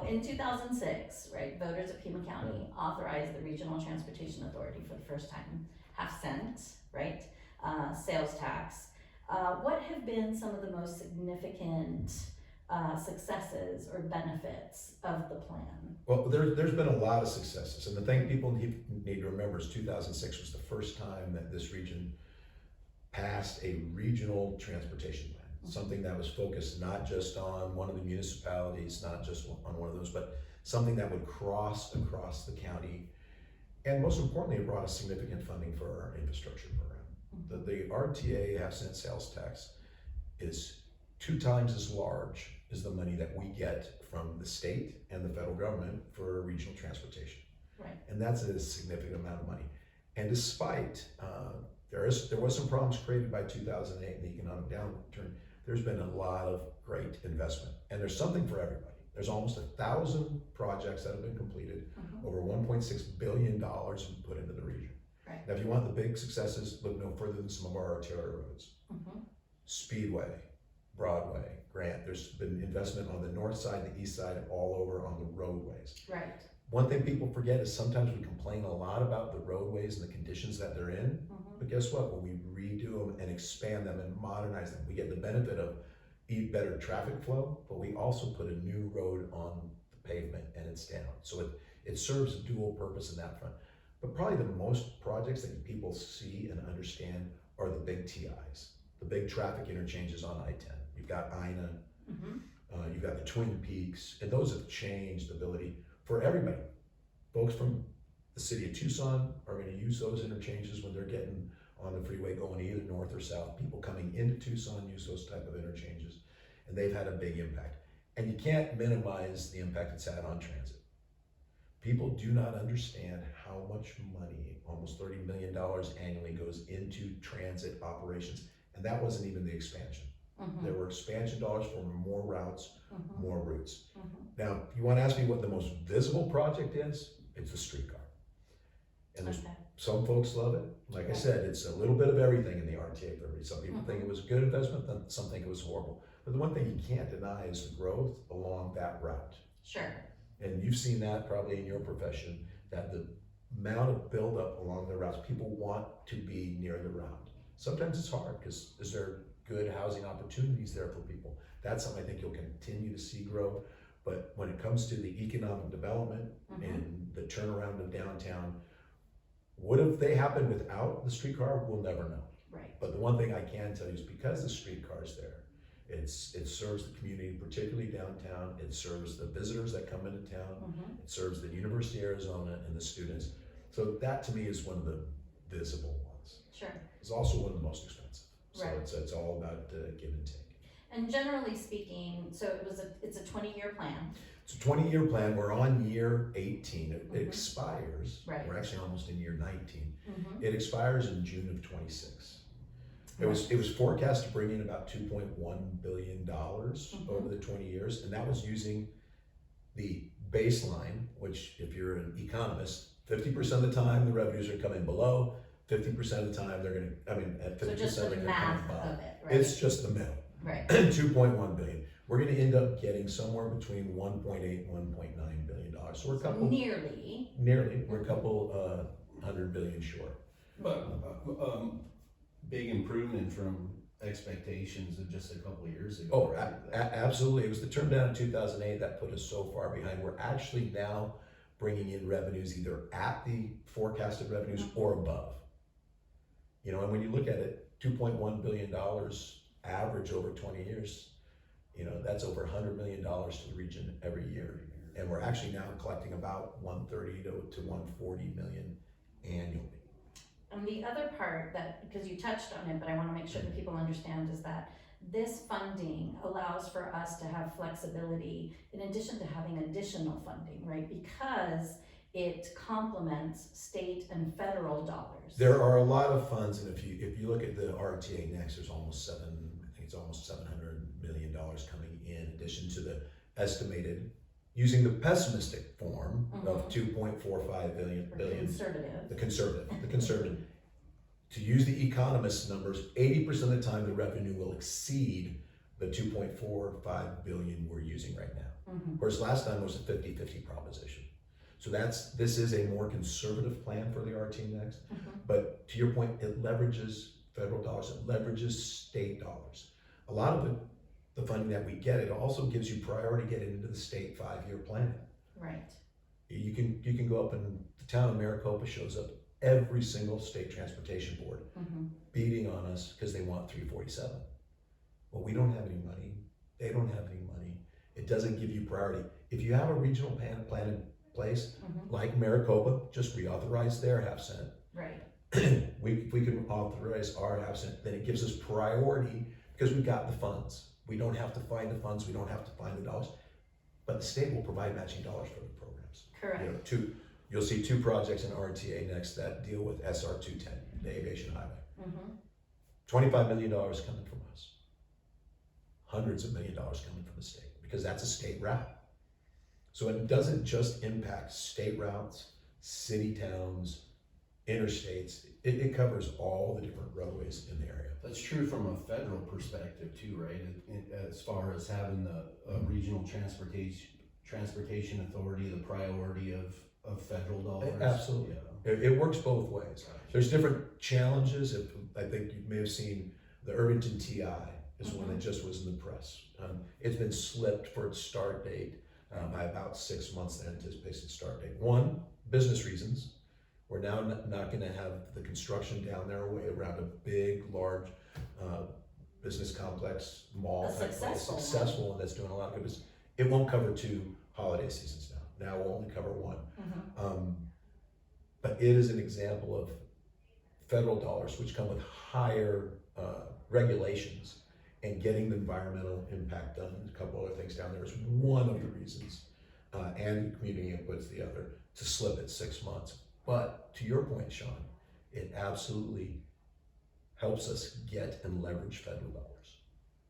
in 2006, right, voters of Pima County authorized the Regional Transportation Authority for the first time, half-cent, right, sales tax. What have been some of the most significant successes or benefits of the plan? Well, there's been a lot of successes, and the thing people need to remember is 2006 was the first time that this region passed a regional transportation plan. Something that was focused not just on one of the municipalities, not just on one of those, but something that would cross across the county. And most importantly, it brought us significant funding for our infrastructure program. The RTA half-cent sales tax is 2 times as large as the money that we get from the state and the federal government for regional transportation. Right. And that's a significant amount of money. And despite, there was some problems created by 2008 and the economic downturn, there's been a lot of great investment, and there's something for everybody. There's almost 1,000 projects that have been completed, over $1.6 billion put into the region. Right. Now, if you want the big successes, look no further than some of our arterial roads. Speedway, Broadway, Grant. There's been investment on the north side, the east side, all over on the roadways. Right. One thing people forget is sometimes we complain a lot about the roadways and the conditions that they're in, but guess what? When we redo them and expand them and modernize them, we get the benefit of better traffic flow, but we also put a new road on the pavement and it's down. So it serves a dual purpose in that front. But probably the most projects that people see and understand are the big TIs, the big traffic interchanges on I-10. You've got INA, you've got the Twin Peaks, and those have changed the ability for everybody. Folks from the city of Tucson are going to use those interchanges when they're getting on the freeway going either north or south. People coming into Tucson use those type of interchanges, and they've had a big impact. And you can't minimize the impact it's had on transit. People do not understand how much money, almost $30 million annually, goes into transit operations, and that wasn't even the expansion. There were expansion dollars for more routes, more routes. Now, if you want to ask me what the most visible project is, it's the streetcar. And there's some folks love it. Like I said, it's a little bit of everything in the RTA program. Some people think it was a good investment, then some think it was horrible. But the one thing you can't deny is the growth along that route. Sure. And you've seen that probably in your profession, that the amount of buildup along the routes, people want to be near the route. Sometimes it's hard because is there good housing opportunities there for people? That's something I think you'll continue to see grow. But when it comes to the economic development and the turnaround of downtown, what if they happened without the streetcar? We'll never know. Right. But the one thing I can tell you is because the streetcar's there, it serves the community, particularly downtown. It serves the visitors that come into town. It serves the University of Arizona and the students. So that to me is one of the visible ones. Sure. It's also one of the most expensive. So right. it's all about give and take. And generally speaking, so it's a 20-year plan. It's a 20-year plan. We're on year 18. It expires. Right. We're actually almost in year 19. It expires in June of 26. It was forecast to bring in about $2.1 billion over the 20 years, and that was using the baseline, which if you're an economist, 50% of the time the revenues are coming below, 50% of the time they're going to, at 50% so just they're the going to come math above. of it, right? It's just the middle. Right. 2.1 billion. We're going to end up getting somewhere between 1.8 and 1.9 billion dollars. So we're a couple nearly. We're a couple 100 billion short. But big improvement from expectations of just a couple of years ago. Oh, absolutely. It was the turn down in 2008 that put us so far behind. We're actually now bringing in revenues either at the forecasted revenues or above. And when you look at it, $2.1 billion average over 20 years, that's over $100 million to the region every year. And we're actually now collecting about 130 to 140 million annually. And the other part that, because you touched on it, but I want to make sure that people understand, is that this funding allows for us to have flexibility in addition to having additional funding, right? Because it complements state and federal dollars. There are a lot of funds, and if you look at the RTA Next, there's almost $700 million coming in addition to the estimated, using the pessimistic form of 2.45 billion. The conservative. To use the economist numbers, 80% of the time the revenue will exceed the 2.45 billion we're using right now. Mhm. Of course, last time was a 50-50 proposition. So this is a more conservative plan for the RTA Next, but to your point, it leverages federal dollars, it leverages state dollars. A lot of the funding that we get, it also gives you priority getting into the state 5-year plan. Right. You can go up, and the town of Maricopa shows up every single state transportation board beating on us because they want 347. Well, we don't have any money. They don't have any money. It doesn't give you priority. If you have a regional plan in place, like Maricopa, just reauthorize their half cent. Right. If we can authorize our half cent, then it gives us priority because we've got the funds. We don't have to find the funds. We don't have to find the dollars. But the state will provide matching dollars for the programs. Correct. You'll see 2 projects in RTA Next that deal with SR 210, the aviation highway. $25 million coming from us. Hundreds of $1 millions coming from the state because that's a state route. So it doesn't just impact state routes, city towns, interstates. It covers all the different roadways in the area. That's true from a federal perspective too, right? As far as having the regional transportation authority, the priority of federal dollars. Absolutely. Yeah. It works both ways. There's different challenges. I think you may have seen the Irvington TI is one that just was in the press. It's been slipped for its start date by about 6 months, the anticipated start date. One, business reasons. We're now not going to have the construction down there around a big, large business complex, mall type place, successful one that's doing a lot of good business. It won't cover 2 holiday seasons now. Now we'll only cover 1. But it is an example of federal dollars, which come with higher regulations, and getting the environmental impact done. A couple other things down there is one of the reasons, and community input's the other, to slip it 6 months. But to your point, Sean, it absolutely helps us get and leverage federal dollars.